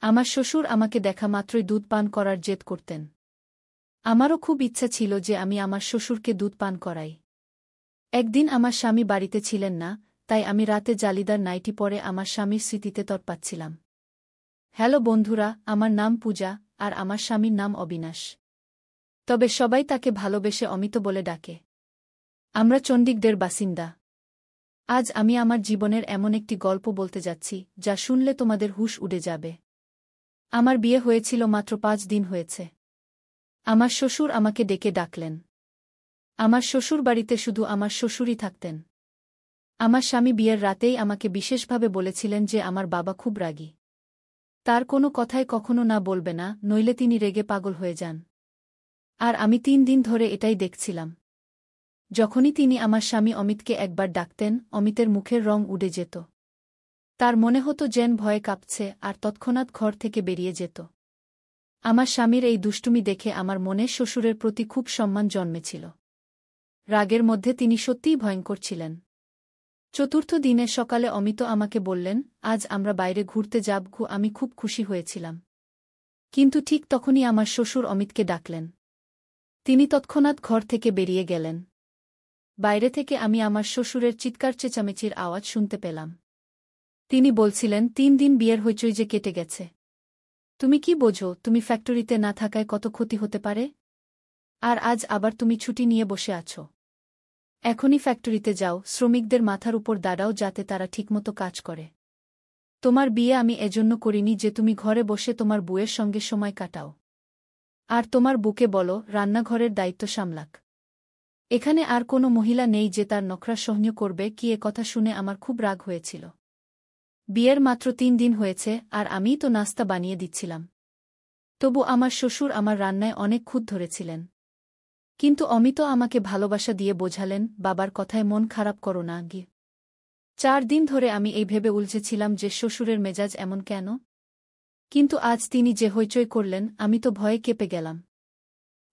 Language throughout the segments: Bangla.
আমার শ্বশুর আমাকে দেখা মাত্রই দুধ পান করার জেদ করতেন। আমারও খুব ইচ্ছা ছিল যে আমি আমার শ্বশুরকে দুধ পান করাই। একদিন আমার স্বামী বাড়িতে ছিলেন না, তাই আমি রাতে জালিদার নাইটি পরে আমার স্বামীর স্মৃতিতে তৎপাচ্ছিলাম। হ্যালো বন্ধুরা, আমার নাম পূজা, আর আমার স্বামীর নাম অবিনাশ। তবে সবাই তাকে ভালোবেসে অমিত বলে ডাকে। আমরা চণ্ডীগড়ের বাসিন্দা। আজ আমি আমার জীবনের এমন একটি গল্প বলতে যাচ্ছি যা শুনলে তোমাদের হুঁশ উড়ে যাবে। আমার বিয়ে হয়েছিল মাত্র 5 দিন হয়েছে। আমার শ্বশুর আমাকে ডেকে ডাকলেন। আমার শ্বশুর বাড়িতে শুধু আমার শ্বশুরই থাকতেন। আমার স্বামী বিয়ের রাতেই আমাকে বিশেষভাবে বলেছিলেন যে আমার বাবা খুব রাগী। তার কোনো কথায় কখনো না বলবে না, নইলে তিনি রেগে পাগল হয়ে যান। আর আমি 3 দিন ধরে এটাই দেখছিলাম। যখনই তিনি আমার স্বামী অমিতকে একবার ডাকতেন, অমিতের মুখের রং উড়ে যেত। তার মনে হতো যেন ভয়ে কাঁপছে, আর তৎক্ষণাৎ ঘর থেকে বেরিয়ে যেত। আমার স্বামীর এই দুষ্টুমি দেখে আমার মনে শ্বশুরের প্রতি খুব সম্মান জন্মেছিল। রাগের মধ্যে তিনি সত্যিই ভয়ঙ্কর ছিলেন। চতুর্থ দিনে সকালে অমিত আমাকে বললেন, আজ আমরা বাইরে ঘুরতে যাব। আমি খুব খুশি হয়েছিলাম। কিন্তু ঠিক তখনই আমার শ্বশুর অমিতকে ডাকলেন। তিনি তৎক্ষণাৎ ঘর থেকে বেরিয়ে গেলেন। বাইরে থেকে আমি আমার শ্বশুরের চিৎকার চেঁচামেচির আওয়াজ শুনতে পেলাম। তিনি বলছিলেন, 3 দিন বিয়ের হইচই যে কেটে গেছে। তুমি কি বোঝো তুমি ফ্যাক্টরিতে না থাকায় কত ক্ষতি হতে পারে? আর আজ আবার তুমি ছুটি নিয়ে বসে আছো। এখনই ফ্যাক্টরিতে যাও, শ্রমিকদের মাথার উপর দাঁড়াও যাতে তারা ঠিকমতো কাজ করে। তোমার বিয়ে আমি এজন্য করিনি যে তুমি ঘরে বসে তোমার বউয়ের সঙ্গে সময় কাটাও। আর তোমার বুকে বলো রান্নাঘরের দায়িত্ব সামলাক। এখানে আর কোনো মহিলা নেই যে তার নখরা সহ্য করবে। কি এ কথা শুনে আমার খুব রাগ হয়েছিল। বিয়ের মাত্র 3 দিন হয়েছে, আর আমিই তো নাস্তা বানিয়ে দিচ্ছিলাম। তবু আমার শ্বশুর আমার রান্নায় অনেক খুঁত ধরেছিলেন। কিন্তু অমিত আমাকে ভালোবাসা দিয়ে বোঝালেন, বাবার কথায় মন খারাপ করো না গি। 4 দিন ধরে আমি এই ভেবে উলঝেছিলাম যে শ্বশুরের মেজাজ এমন কেন। কিন্তু আজ তিনি যে হইচই করলেন, আমি তো ভয়ে কেঁপে গেলাম।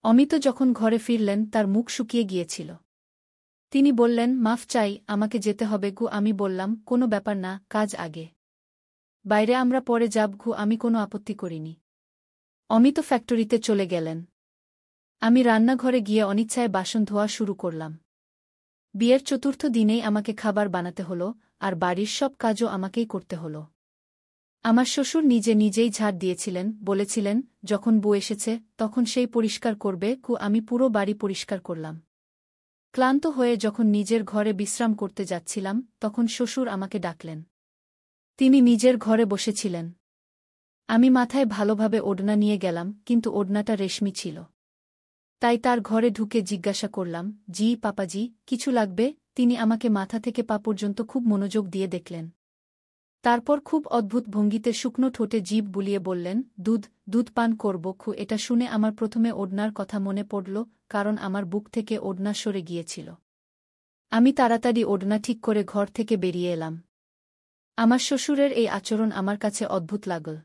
অমিত যখন ঘরে ফিরলেন তার মুখ শুকিয়ে গিয়েছিল। তিনি বললেন, মাফ চাই, আমাকে যেতে হবে। আমি বললাম, কোনো ব্যাপার না, কাজ আগে। বাইরে আমরা পরে যাব। আমি কোনো আপত্তি করিনি। অমিত ফ্যাক্টরিতে চলে গেলেন। আমি রান্নাঘরে গিয়ে অনিচ্ছায় বাসন ধোয়া শুরু করলাম। বিয়ের চতুর্থ দিনেই আমাকে খাবার বানাতে হলো, আর বাড়ির সব কাজও আমাকেই করতে হলো। আমার শ্বশুর নিজে নিজেই ঝাড় দিয়েছিলেন, বলেছিলেন, যখন বউ এসেছে তখন সেই পরিষ্কার করবে। আমি পুরো বাড়ি পরিষ্কার করলাম। ক্লান্ত হয়ে যখন নিজের ঘরে বিশ্রাম করতে যাচ্ছিলাম তখন শ্বশুর আমাকে ডাকলেন। তিনি নিজের ঘরে বসেছিলেন। আমি মাথায় ভালোভাবে ওড়না নিয়ে গেলাম, কিন্তু ওড়নাটা রেশমি ছিল। তাই তার ঘরে ঢুকে জিজ্ঞাসা করলাম, জি পাপাজি, কিছু লাগবে? তিনি আমাকে মাথা থেকে পা পর্যন্ত খুব মনোযোগ দিয়ে দেখলেন। তারপর খুব অদ্ভুত ভঙ্গিতে শুকনো ঠোঁটে জিভ বুলিয়ে বললেন, দুধ পান করব। এটা শুনে আমার প্রথমে ওড়নার কথা মনে পড়ল, কারণ আমার বুক থেকে ওড়না সরে গিয়েছিল। আমি তাড়াতাড়ি ওড়না ঠিক করে ঘর থেকে বেরিয়ে এলাম। আমার শ্বশুরের এই আচরণ আমার কাছে অদ্ভুত লাগল।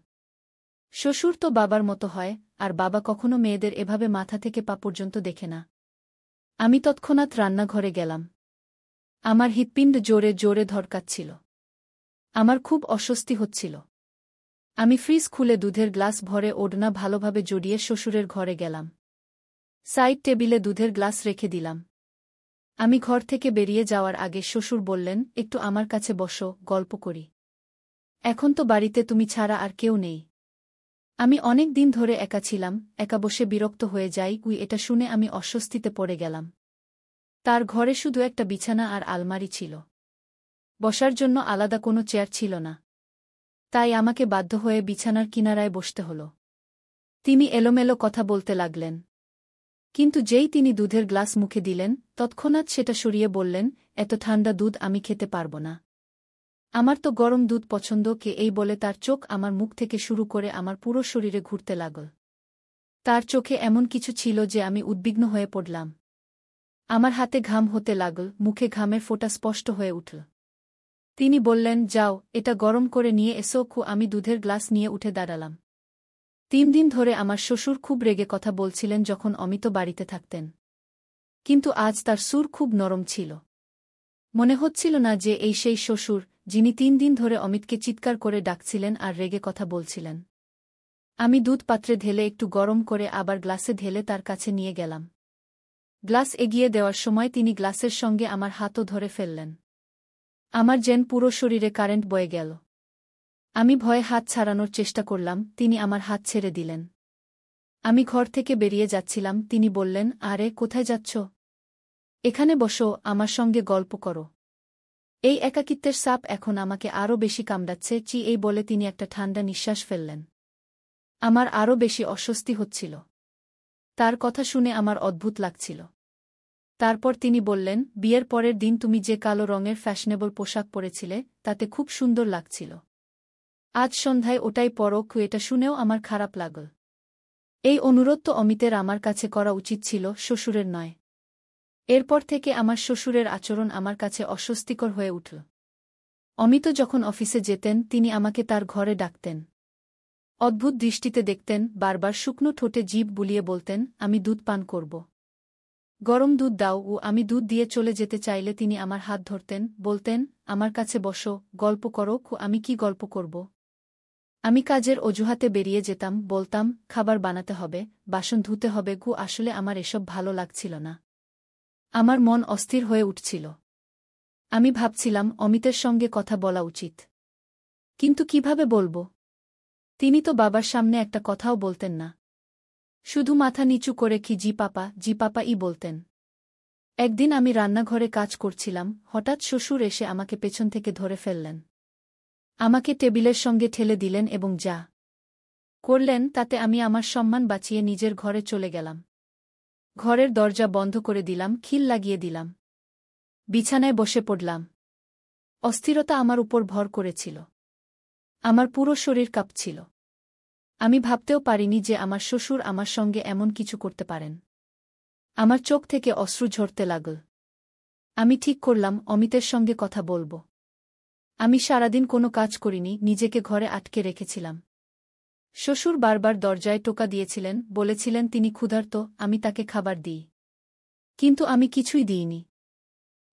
শ্বশুর তো বাবার মতো হয়, আর বাবা কখনো মেয়েদের এভাবে মাথা থেকে পা পর্যন্ত দেখে না। আমি তৎক্ষণাৎ রান্নাঘরে গেলাম। আমার হৃৎপিণ্ড জোরে জোরে ধড়কাচ্ছিল। আমার খুব অস্বস্তি হচ্ছিল। আমি ফ্রিজ খুলে দুধের গ্লাস ভরে ওড়না ভালোভাবে জড়িয়ে শ্বশুরের ঘরে গেলাম। সাইড টেবিলে দুধের গ্লাস রেখে দিলাম। আমি ঘর থেকে বেরিয়ে যাওয়ার আগে শ্বশুর বললেন, একটু আমার কাছে বসো, গল্প করি। এখন তো বাড়িতে তুমি ছাড়া আর কেউ নেই। আমি অনেক দিন ধরে একা ছিলাম, একা বসে বিরক্ত হয়ে যাই। এটা শুনে আমি অস্বস্তিতে পড়ে গেলাম। তার ঘরে শুধু একটা বিছানা আর আলমারি ছিল। বসার জন্য আলাদা কোনো চেয়ার ছিল না। তাই আমাকে বাধ্য হয়ে বিছানার কিনারায় বসতে হল। তিনি এলোমেলো কথা বলতে লাগলেন। কিন্তু যেই তিনি দুধের গ্লাস মুখে দিলেন তৎক্ষণাৎ সেটা সরিয়ে বললেন, এত ঠান্ডা দুধ আমি খেতে পারব না। আমার তো গরম দুধ পছন্দ। এই বলে তার চোখ আমার মুখ থেকে শুরু করে আমার পুরো শরীরে ঘুরতে লাগল। তার চোখে এমন কিছু ছিল যে আমি উদ্বিগ্ন হয়ে পড়লাম। আমার হাতে ঘাম হতে লাগল, মুখে ঘামের ফোঁটা স্পষ্ট হয়ে উঠল। তিনি বললেন, যাও, এটা গরম করে নিয়ে এসো। আমি দুধের গ্লাস নিয়ে উঠে দাঁড়ালাম। 3 দিন ধরে আমার শ্বশুর খুব রেগে কথা বলছিলেন যখন অমিত বাড়িতে থাকতেন। কিন্তু আজ তার সুর খুব নরম ছিল। মনে হচ্ছিল না যে এই সেই শ্বশুর, যিনি 3 দিন ধরে অমিতকে চিৎকার করে ডাকছিলেন আর রেগে কথা বলছিলেন। আমি দুধ পাত্রে ঢেলে একটু গরম করে আবার গ্লাসে ঢেলে তার কাছে নিয়ে গেলাম। গ্লাস এগিয়ে দেওয়ার সময় তিনি গ্লাসের সঙ্গে আমার হাতও ধরে ফেললেন। আমার যেন পুরো শরীরে কারেন্ট বয়ে গেল। আমি ভয়ে হাত ছাড়ানোর চেষ্টা করলাম, তিনি আমার হাত ছেড়ে দিলেন। আমি ঘর থেকে বেরিয়ে যাচ্ছিলাম, তিনি বললেন, আরে কোথায় যাচ্ছ? এখানে বসো, আমার সঙ্গে গল্প করো। এই একাকিত্বের সাপ এখন আমাকে আরও বেশি কামড়াচ্ছে। এই বলে তিনি একটা ঠান্ডা নিঃশ্বাস ফেললেন। আমার আরও বেশি অস্বস্তি হচ্ছিল। তার কথা শুনে আমার অদ্ভুত লাগছিল। তারপর তিনি বললেন, বিয়ের পরের দিন তুমি যে কালো রঙের ফ্যাশনেবল পোশাক পরেছিলে তাতে খুব সুন্দর লাগছিল। আজ সন্ধ্যায় ওটাই পরো। এটা শুনেও আমার খারাপ লাগল। এই অনুরোধ তো অমিতের আমার কাছে করা উচিত ছিল, শ্বশুরের নয়। এরপর থেকে আমার শ্বশুরের আচরণ আমার কাছে অস্বস্তিকর হয়ে উঠল। অমিত যখন অফিসে যেতেন তিনি আমাকে তার ঘরে ডাকতেন। অদ্ভুত দৃষ্টিতে দেখতেন, বারবার শুকনো ঠোঁটে জিভ বুলিয়ে বলতেন, আমি দুধ পান করব। গরম দুধ দাও। আমি দুধ দিয়ে চলে যেতে চাইলে তিনি আমার হাত ধরতেন, বলতেন, আমার কাছে বসো, গল্প করো। আমি কি গল্প করব? আমি কাজের অজুহাতে বেরিয়ে যেতাম, বলতাম, খাবার বানাতে হবে, বাসন ধুতে হবে। আসলে আমার এসব ভালো লাগছিল না। আমার মন অস্থির হয়ে উঠছিল। আমি ভাবছিলাম অমিতের সঙ্গে কথা বলা উচিত। কিন্তু কিভাবে বলবো? তিনি তো বাবার সামনে একটা কথাও বলতেন না। শুধু মাথা নিচু করে কি জি পাপা ই বলতেন। একদিন আমি রান্নাঘরে কাজ করছিলাম, হঠাৎ শ্বশুর এসে আমাকে পেছন থেকে ধরে ফেললেন। আমাকে টেবিলের সঙ্গে ঠেলে দিলেন এবং যা করলেন তাতে আমি আমার সম্মান বাঁচিয়ে নিজের ঘরে চলে গেলাম। ঘরের দরজা বন্ধ করে দিলাম, খিল লাগিয়ে দিলাম। বিছানায় বসে পড়লাম। অস্থিরতা আমার উপর ভর করেছিল। আমার পুরো শরীর কাঁপছিল। আমি ভাবতেও পারিনি যে আমার শ্বশুর আমার সঙ্গে এমন কিছু করতে পারেন। আমার চোখ থেকে অশ্রু ঝরতে লাগল। আমি ঠিক করলাম অমিতের সঙ্গে কথা বলবো। আমি সারাদিন কোনো কাজ করিনি, নিজেকে ঘরে আটকে রেখেছিলাম। শ্বশুর বারবার দরজায় টোকা দিয়েছিলেন, বলেছিলেন তিনি ক্ষুধার্ত, আমি তাকে খাবার দিই। কিন্তু আমি কিছুই দিইনি।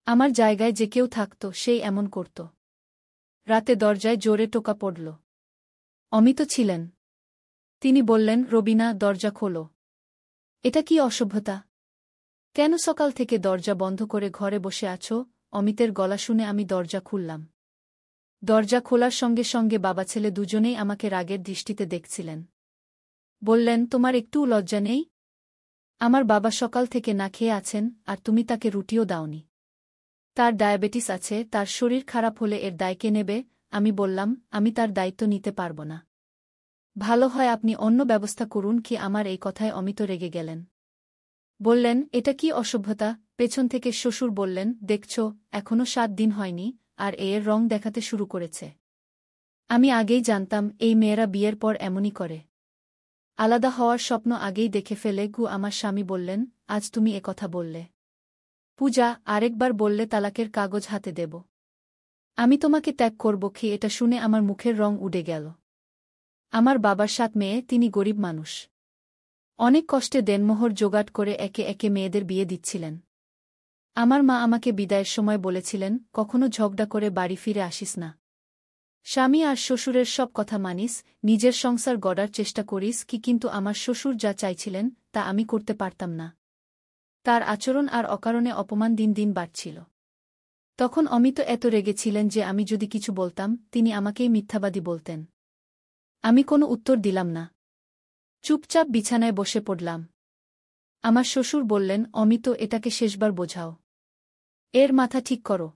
আমার জায়গায় যে কেউ থাকত সেই এমন করত। রাতে দরজায় জোরে টোকা পড়ল। অমিত ছিলেন। তিনি বললেন, রবিনা, দরজা খোলো। এটা কি অসভ্যতা? কেন সকাল থেকে দরজা বন্ধ করে ঘরে বসে আছো? অমিতের গলা শুনে আমি দরজা খুললাম। দরজা খোলার সঙ্গে সঙ্গে বাবা ছেলে দুজনেই আমাকে রাগের দৃষ্টিতে দেখছিলেন। বললেন, তোমার একটুও লজ্জা নেই? আমার বাবা সকাল থেকে না খেয়ে আছেন, আর তুমি তাকে রুটিও দাওনি। তার ডায়াবেটিস আছে, তার শরীর খারাপ হলে এর দায় কে নেবে? আমি বললাম, আমি তার দায়িত্ব নিতে পারব না। ভালো হয় আপনি অন্য ব্যবস্থা করুন। আমার এই কথায় অমিত রেগে গেলেন। বললেন, এটা কি অসভ্যতা? পেছন থেকে শ্বশুর বললেন, দেখছ, এখনো 7 দিন হয়নি, আর এর রং দেখাতে শুরু করেছে। আমি আগেই জানতাম এই মেয়েরা বিয়ের পর এমনই করে। আলাদা হওয়ার স্বপ্ন আগেই দেখে ফেলে। আমার স্বামী বললেন, আজ তুমি কথা বললে। পূজা, আরেকবার বললে তালাকের কাগজ হাতে দেব। আমি তোমাকে ত্যাগ করব। এটা শুনে আমার মুখের রং উড়ে গেল। আমার বাবার 7 মেয়ে, তিনি গরিব মানুষ। অনেক কষ্টে দেনমোহর জোগাড় করে একে একে মেয়েদের বিয়ে দিচ্ছিলেন। আমার মা আমাকে বিদায়ের সময় বলেছিলেন, কখনো ঝগড়া করে বাড়ি ফিরে আসিস না। স্বামী আর শ্বশুরের সব কথা মানিস, নিজের সংসার গড়ার চেষ্টা করিস। কিন্তু আমার শ্বশুর যা চাইছিলেন তা আমি করতে পারতাম না। তার আচরণ আর অকারণে অপমান দিন দিন বাড়ছিল। তখন অমিত এত রেগেছিলেন যে আমি যদি কিছু বলতাম তিনি আমাকেই মিথ্যাবাদী বলতেন। আমি কোনো উত্তর দিলাম না। চুপচাপ বিছানায় বসে পড়লাম। আমার শ্বশুর বললেন, অমিত, এটাকে শেষবার বোঝাও। এর মাথা ঠিক করো।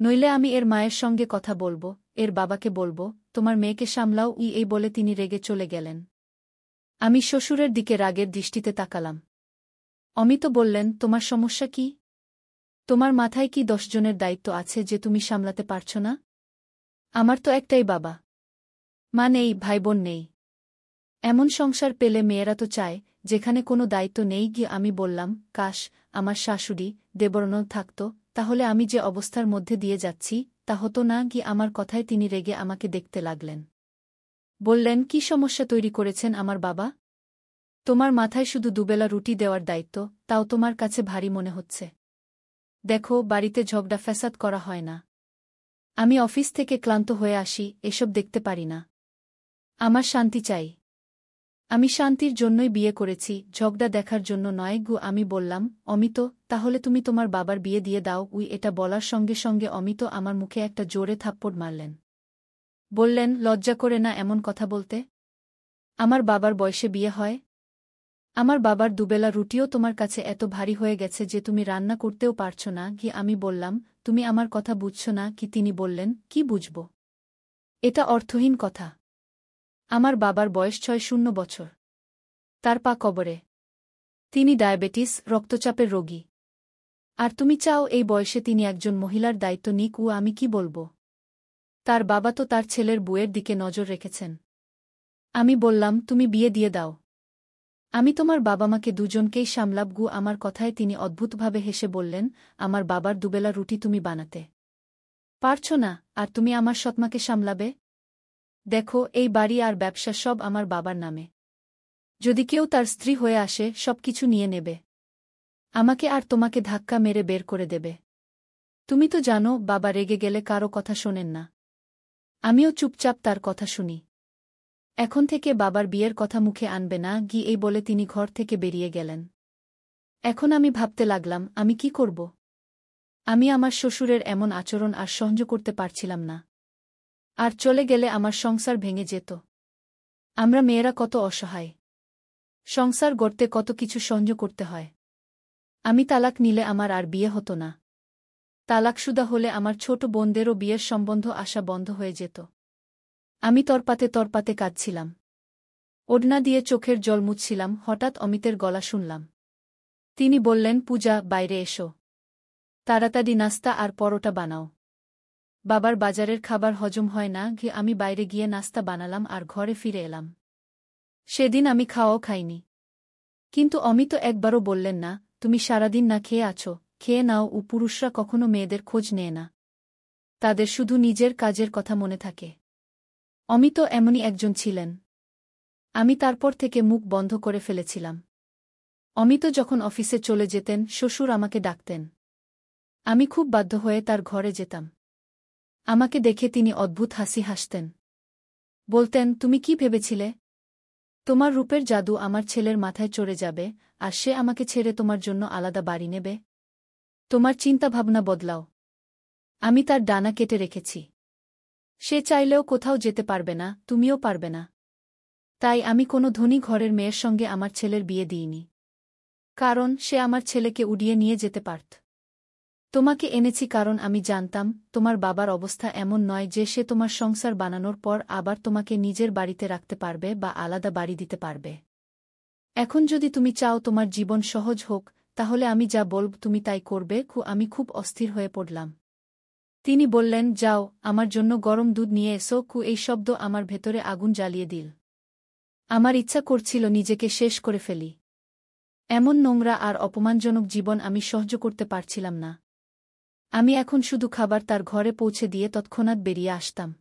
নইলে আমি এর মায়ের সঙ্গে কথা বলবো, এর বাবাকে বলবো, তোমার মেয়েকে সামলাও। এই বলে তিনি রেগে চলে গেলেন। আমি শ্বশুরের দিকে রাগের দৃষ্টিতে তাকালাম। অমিত বললেন, তোমার সমস্যা কি? তোমার মাথায় কি 10 জনের দায়িত্ব আছে যে তুমি সামলাতে পারছ না? আমার তো একটাই বাবা মা নেই, ভাইবোন নেই। এমন সংসার পেলে মেয়েরা তো চায় যেখানে কোনো দায়িত্ব নেই। আমি বললাম, কাশ আমার শাশুড়ি দেবরনল থাকত, তাহলে আমি যে অবস্থার মধ্যে দিয়ে যাচ্ছি তা হতো না। আমার কথায় তিনি রেগে আমাকে দেখতে লাগলেন। বললেন, কি সমস্যা তৈরি করেছেন আমার বাবা? তোমার মাথায় শুধু দুবেলা রুটি দেওয়ার দায়িত্ব, তাও তোমার কাছে ভারী মনে হচ্ছে। দেখো, বাড়িতে ঝগড়া ফ্যাসাদ করা হয় না। আমি অফিস থেকে ক্লান্ত হয়ে আসি, এসব দেখতে পারি না। আমার শান্তি চাই। আমি শান্তির জন্যই বিয়ে করেছি, ঝগড়া দেখার জন্য নয় গু। আমি বললাম, অমিত, তাহলে তুমি তোমার বাবার বিয়ে দিয়ে দাও। এটা বলার সঙ্গে সঙ্গে অমিত আমার মুখে একটা জোরে থাপ্পড় মারলেন। বললেন, লজ্জা করে না এমন কথা বলতে? আমার বাবার বয়সে বিয়ে হয়? আমার বাবার দুবেলা রুটিও তোমার কাছে এত ভারী হয়ে গেছে যে তুমি রান্না করতেও পারছ না কি? আমি বললাম, তুমি আমার কথা বুঝছ না কি? তিনি বললেন, কি বুঝব? এটা অর্থহীন কথা। আমার বাবার বয়স ৬০ বছর। তার পা কবরে। তিনি ডায়াবেটিস, রক্তচাপের রোগী। আর তুমি চাও এই বয়সে তিনি একজন মহিলার দায়িত্ব নিক? আমি কি বলব? তার বাবা তো তার ছেলের বউয়ের দিকে নজর রেখেছেন। আমি বললাম, তুমি বিয়ে দিয়ে দাও। আমি তোমার বাবা-মাকে দুজনকেই সামলাব। আমার কথায় তিনি অদ্ভুতভাবে হেসে বললেন, আমার বাবার দুবেলা রুটি তুমি বানাতে পারছ না, আর তুমি আমার সৎমাকে সামলাবে? দেখো, এই বাড়ি আর ব্যবসা সব আমার বাবার নামে। যদি কেউ তার স্ত্রী হয়ে আসে, সবকিছু নিয়ে নেবে। আমাকে আর তোমাকে ধাক্কা মেরে বের করে দেবে। তুমি তো জানো, বাবা রেগে গেলে কারো কথা শোনেন না। আমিও চুপচাপ তার কথা শুনি। এখন থেকে বাবার বিয়ের কথা মুখে আনবে না এই বলে তিনি ঘর থেকে বেরিয়ে গেলেন। এখন আমি ভাবতে লাগলাম, আমি কি করব? আমি আমার শ্বশুরের এমন আচরণ আর সহ্য করতে পারছিলাম না। আর চলে গেলে আমার সংসার ভেঙে যেত। আমরা মেয়েরা কত অসহায়। সংসার গড়তে কত কিছু সহ্য করতে হয়। আমি তালাক নিলে আমার আর বিয়ে হতো না। তালাকশুদা হলে আমার ছোট বোনদেরও বিয়ের সম্বন্ধ আসা বন্ধ হয়ে যেত। আমি তরপাতে তরপাতে কাঁদছিলাম। ওড়না দিয়ে চোখের জল মুছছিলাম, হঠাৎ অমিতের গলা শুনলাম। তিনি বললেন, পূজা, বাইরে এসো। তাড়াতাড়ি নাস্তা আর পরোটা বানাও। বাবার বাজারের খাবার হজম হয় না। আমি বাইরে গিয়ে নাস্তা বানালাম আর ঘরে ফিরে এলাম। সেদিন আমি খাওয়াও খাইনি। কিন্তু অমিত একবারও বললেন না, তুমি সারাদিন না খেয়ে আছো, খেয়ে নাও। পুরুষরা কখনো মেয়েদের খোঁজ নেয় না। তাদের শুধু নিজের কাজের কথা মনে থাকে। অমিত এমনই একজন ছিলেন। আমি তারপর থেকে মুখ বন্ধ করে ফেলেছিলাম। অমিত যখন অফিসে চলে যেতেন, শ্বশুর আমাকে ডাকতেন। আমি খুব বাধ্য হয়ে তার ঘরে যেতাম। আমাকে দেখে তিনি অদ্ভুত হাসি হাসতেন। বলতেন, তুমি কি ভেবেছিলে? তোমার রূপের জাদু আমার ছেলের মাথায় চড়ে যাবে, আর সে আমাকে ছেড়ে তোমার জন্য আলাদা বাড়ি নেবে? তোমার চিন্তাভাবনা বদলাও। আমি তার ডানা কেটে রেখেছি। সে চাইলেও কোথাও যেতে পারবে না, তুমিও পারবে না। তাই আমি কোনো ধনী ঘরের মেয়ের সঙ্গে আমার ছেলের বিয়ে দিইনি। কারণ সে আমার ছেলেকে উড়িয়ে নিয়ে যেতে পারত। তোমাকে এনেছি কারণ আমি জানতাম, তোমার বাবার অবস্থা এমন নয় যে সে তোমার সংসার বানানোর পর আবার তোমাকে নিজের বাড়িতে রাখতে পারবে বা আলাদা বাড়ি দিতে পারবে। এখন যদি তুমি চাও তোমার জীবন সহজ হোক, তাহলে আমি যা বলব তুমি তাই করবে। আমি খুব অস্থির হয়ে পড়লাম। তিনি বললেন, যাও, আমার জন্য গরম দুধ নিয়ে এসো। এই শব্দ আমার ভেতরে আগুন জ্বালিয়ে দিল। আমার ইচ্ছা করছিল নিজেকে শেষ করে ফেলি। এমন নোংরা আর অপমানজনক জীবন আমি সহ্য করতে পারছিলাম না। আমি এখন শুধু খাবার তার ঘরে পৌঁছে দিয়ে তৎক্ষণাৎ বেরিয়ে আসতাম।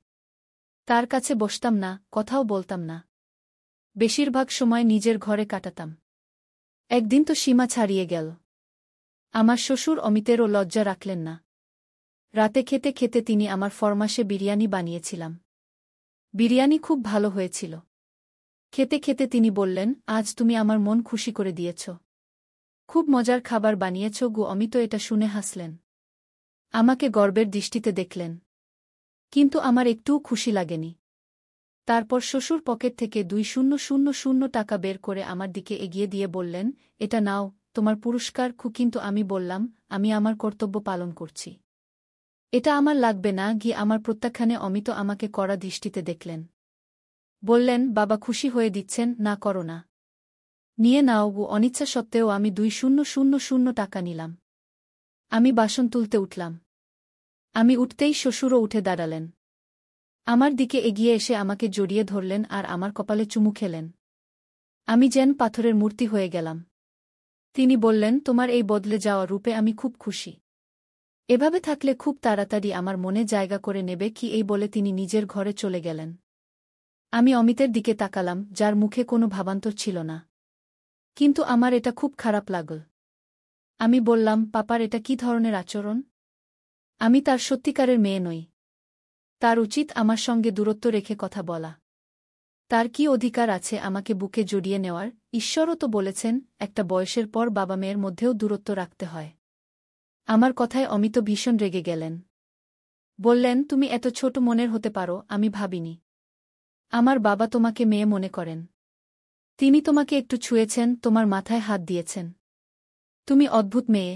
তার কাছে বসতাম না, কথাও বলতাম না। বেশিরভাগ সময় নিজের ঘরে কাটাতাম। একদিন তো সীমা ছাড়িয়ে গেল। আমার শ্বশুর অমিতেরও লজ্জা রাখলেন না। রাতে খেতে খেতে তিনি আমার ফরমাশে বিরিয়ানি বানিয়েছিলাম। বিরিয়ানি খুব ভালো হয়েছিল। খেতে খেতে তিনি বললেন, আজ তুমি আমার মন খুশি করে দিয়েছ। খুব মজার খাবার বানিয়েছ। অমিত এটা শুনে হাসলেন। আমাকে গর্বের দৃষ্টিতে দেখলেন। কিন্তু আমার একটুও খুশি লাগেনি। তারপর শ্বশুর পকেট থেকে ২০০০ টাকা বের করে আমার দিকে এগিয়ে দিয়ে বললেন, এটা নাও, তোমার পুরস্কার। কিন্তু আমি বললাম, আমি আমার কর্তব্য পালন করছি। এটা আমার লাগবে না। আমার প্রত্যাখ্যানে অমিত আমাকে কড়া দৃষ্টিতে দেখলেন। বললেন, বাবা খুশি হয়ে দিচ্ছেন, না করো না। নিয়ে নাও। অনিচ্ছা সত্ত্বেও আমি ২০০০ টাকা নিলাম। আমি বাসন তুলতে উঠলাম। আমি উঠতেই শ্বশুরও উঠে দাঁড়ালেন। আমার দিকে এগিয়ে এসে আমাকে জড়িয়ে ধরলেন আর আমার কপালে চুমু খেলেন। আমি যেন পাথরের মূর্তি হয়ে গেলাম। তিনি বললেন, তোমার এই বদলে যাওয়া রূপে আমি খুব খুশি। এভাবে থাকলে খুব তাড়াতাড়ি আমার মনে জায়গা করে নেবে। এই বলে তিনি নিজের ঘরে চলে গেলেন। আমি অমিতের দিকে তাকালাম, যার মুখে কোনো ভাবান্তর ছিল না। কিন্তু আমার এটা খুব খারাপ লাগল। আমি বললাম, পাপার এটা কি ধরনের আচরণ? আমি তার সত্যিকারের মেয়ে নই। তার উচিত আমার সঙ্গে দূরত্ব রেখে কথা বলা। তার কি অধিকার আছে আমাকে বুকে জড়িয়ে নেওয়ার? ঈশ্বরও তো বলেছেন একটা বয়সের পর বাবা মেয়ের মধ্যেও দূরত্ব রাখতে হয়। আমার কথায় অমিত ভীষণ রেগে গেলেন। বললেন, তুমি এত ছোট মনের হতে পারো আমি ভাবিনি। আমার বাবা তোমাকে মেয়ে মনে করেন। তিনি তোমাকে একটু ছুঁয়েছেন, তোমার মাথায় হাত দিয়েছেন। তুমি অদ্ভুত মেয়ে।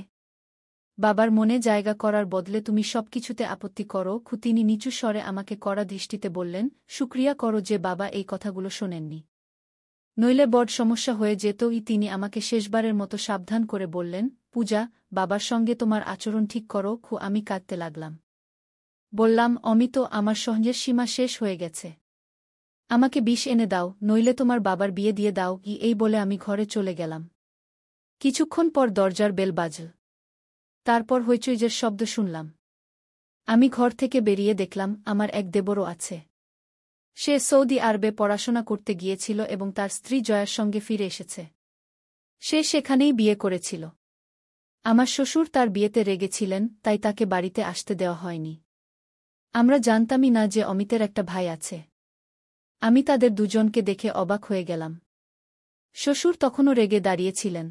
বাবার মনে জায়গা করার বদলে তুমি সবকিছুতে আপত্তি করো। তিনি নিচু স্বরে আমাকে কড়া দৃষ্টিতে বললেন, শুক্রিয়া করো যে বাবা এই কথাগুলো শোনেননি। নইলে বড় সমস্যা হয়ে যেতই। তিনি আমাকে শেষবারের মতো সাবধান করে বললেন, পূজা, বাবার সঙ্গে তোমার আচরণ ঠিক করো। আমি কাঁদতে লাগলাম। বললাম, অমিত, আমার সহ্যের সীমা শেষ হয়ে গেছে। আমাকে বিষ এনে দাও, নইলে তোমার বাবার বিয়ে দিয়ে দাও। এই বলে আমি ঘরে চলে গেলাম। কিছুক্ষণ পর দরজার বেল বাজল। তারপর হইচইয়ের শব্দ শুনলাম। আমি ঘর থেকে বেরিয়ে দেখলাম আমার এক দেবরও আছে। সে সৌদি আরবে পড়াশোনা করতে গিয়েছিল এবং তার স্ত্রী জয়ার সঙ্গে ফিরে এসেছে। সে সেখানেই বিয়ে করেছিল। আমার শ্বশুর তার বিয়েতে রেগেছিলেন, তাই তাকে বাড়িতে আসতে দেওয়া হয়নি। আমরা জানতামই না যে অমিতের একটা ভাই আছে। আমি তাদের দুজনকে দেখে অবাক হয়ে গেলাম। শ্বশুর তখনও রেগে দাঁড়িয়েছিলেন।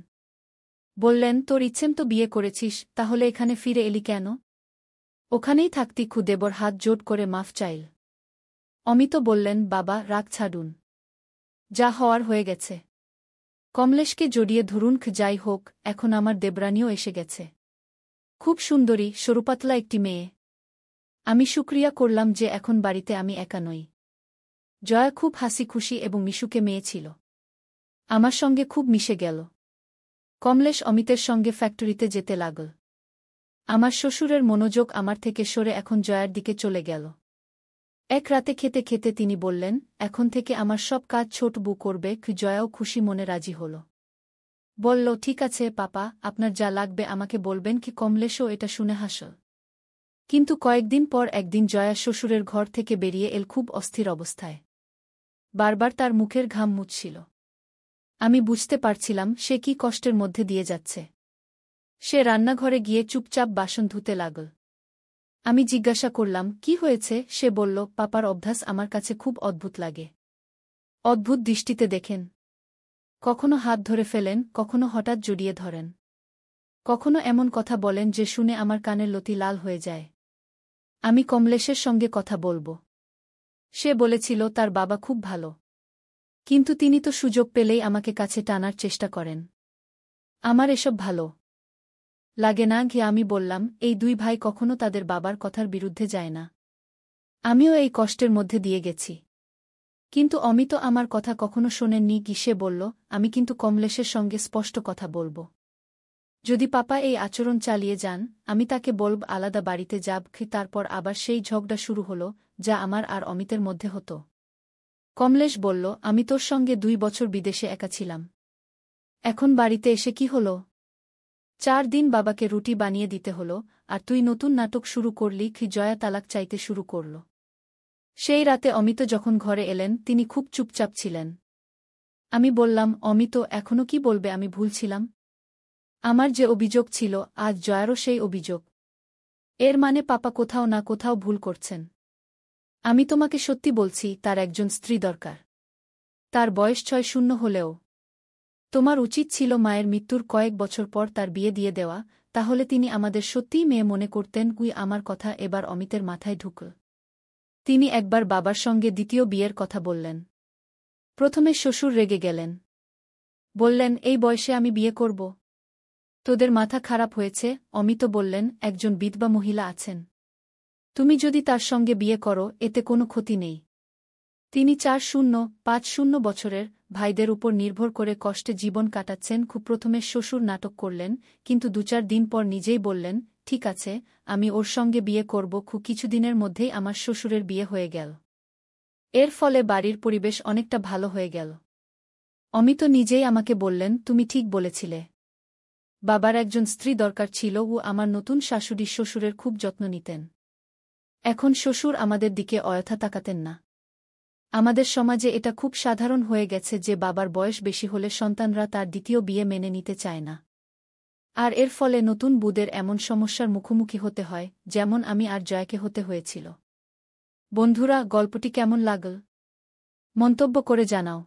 বললেন, তোর ইচ্ছেম তো বিয়ে করেছিস, তাহলে এখানে ফিরে এলি কেন? ওখানেই থাকতি। দেবর হাত জোট করে মাফ চাইল। অমিত বললেন, বাবা, রাগ ছাড়ুন। যা হওয়ার হয়ে গেছে। কমলেশকে জড়িয়ে ধরুন। যাই হোক, এখন আমার দেবরানীও এসে গেছে। খুব সুন্দরী, সরুপাতলা একটি মেয়ে। আমি শুক্রিয়া করলাম যে এখন বাড়িতে আমি একা নই। জয়া খুব হাসি খুশি এবং মিশুকে মেয়ে ছিল। আমার সঙ্গে খুব মিশে গেল। কমলেশ অমিতের সঙ্গে ফ্যাক্টরিতে যেতে লাগল। আমার শ্বশুরের মনোযোগ আমার থেকে সরে এখন জয়ার দিকে চলে গেল। এক রাতে খেতে খেতে তিনি বললেন, এখন থেকে আমার সব কাজ ছোট বউ করবে। জয়াও খুশি মনে রাজি হল। বলল, ঠিক আছে পাপা, আপনার যা লাগবে আমাকে বলবেন। কমলেশও এটা শুনে হাসল। কিন্তু কয়েকদিন পর একদিন জয়া শ্বশুরের ঘর থেকে বেরিয়ে এল খুব অস্থির অবস্থায়। বারবার তার মুখের ঘাম মুছছিল। আমি বুঝতে পারছিলাম সে কি কষ্টের মধ্যে দিয়ে যাচ্ছে। সে রান্নাঘরে গিয়ে চুপচাপ বাসন ধুতে লাগল। আমি জিজ্ঞাসা করলাম, কি হয়েছে? সে বলল, পাপার অভ্যাস আমার কাছে খুব অদ্ভুত লাগে। অদ্ভুত দৃষ্টিতে দেখেন। কখনো হাত ধরে ফেলেন, কখনো হঠাৎ জড়িয়ে ধরেন। কখনো এমন কথা বলেন যে শুনে আমার কানের লতি লাল হয়ে যায়। আমি কমলেশের সঙ্গে কথা বলবো। সে বলেছিল তার বাবা খুব ভালো। কিন্তু তিনি তো সুযোগ পেলেই আমাকে কাছে টানার চেষ্টা করেন। আমার এসব ভালো লাগে না। আমি বললাম, এই দুই ভাই কখনো তাদের বাবার কথার বিরুদ্ধে যায় না। আমিও এই কষ্টের মধ্যে দিয়ে গেছি। কিন্তু অমিত আমার কথা কখনো শোনেননি। সে বলল, আমি কিন্তু কমলেশের সঙ্গে স্পষ্ট কথা বলবো। যদি পাপা এই আচরণ চালিয়ে যান, আমি তাকে বলব আলাদা বাড়িতে যাব। তারপর আবার সেই ঝগড়া শুরু হল, যা আমার আর অমিতের মধ্যে হতো। কমলেশ বলল, আমি তোর সঙ্গে 2 বছর বিদেশে একা ছিলাম। এখন বাড়িতে এসে কি হল? 4 দিন বাবাকে রুটি বানিয়ে দিতে হল, আর তুই নতুন নাটক শুরু করলি। জয়া তালাক চাইতে শুরু করল। সেই রাতে অমিত যখন ঘরে এলেন তিনি খুব চুপচাপ ছিলেন। আমি বললাম, অমিত, এখনো কি বলবে আমি ভুল ছিলাম? আমার যে অভিযোগ ছিল, আজ জয়ারও সেই অভিযোগ। এর মানে পাপা কোথাও না কোথাও ভুল করছেন। আমি তোমাকে সত্যি বলছি, তার একজন স্ত্রী দরকার। তার বয়স 6-0 হলেও। তোমার উচিত ছিল মায়ের মৃত্যুর কয়েক বছর পর তার বিয়ে দিয়ে দেওয়া, তাহলে তিনি আমাদের সত্যিই মেয়ে মনে করতেন। আমার কথা এবার অমিতের মাথায় ঢুকল। তিনি একবার বাবার সঙ্গে দ্বিতীয় বিয়ের কথা বললেন। প্রথমে শ্বশুর রেগে গেলেন। বললেন, এই বয়সে আমি বিয়ে করব? তোদের মাথা খারাপ হয়েছে। অমিত বললেন, একজন বিধবা মহিলা আছেন। তুমি যদি তার সঙ্গে বিয়ে করো, এতে কোনো ক্ষতি নেই। তিনি 4-0-5-0 বছরের ভাইদের উপর নির্ভর করে কষ্টে জীবন কাটাচ্ছেন। প্রথমে শ্বশুর নাটক করলেন, কিন্তু 2-4 দিন পর নিজেই বললেন, ঠিক আছে, আমি ওর সঙ্গে বিয়ে করব। কিছুদিনের মধ্যেই আমার শ্বশুরের বিয়ে হয়ে গেল। এর ফলে বাড়ির পরিবেশ অনেকটা ভালো হয়ে গেল। অমিত নিজেই আমাকে বললেন, তুমি ঠিক বলেছিলে। বাবার একজন স্ত্রী দরকার ছিল। আমার নতুন শাশুড়ি শ্বশুরের খুব যত্ন নিতেন। এখন শ্বশুর আমাদের দিকে অযথা তাকাতেন না। আমাদের সমাজে এটা খুব সাধারণ হয়ে গেছে যে বাবার বয়স বেশি হলে সন্তানরা তার দ্বিতীয় বিয়ে মেনে নিতে চায় না। আর এর ফলে নতুন বউদের এমন সমস্যার মুখোমুখি হতে হয়, যেমন আমি আর জয়াকে হতে হয়েছিল। বন্ধুরা, গল্পটি কেমন লাগল? মন্তব্য করে জানাও।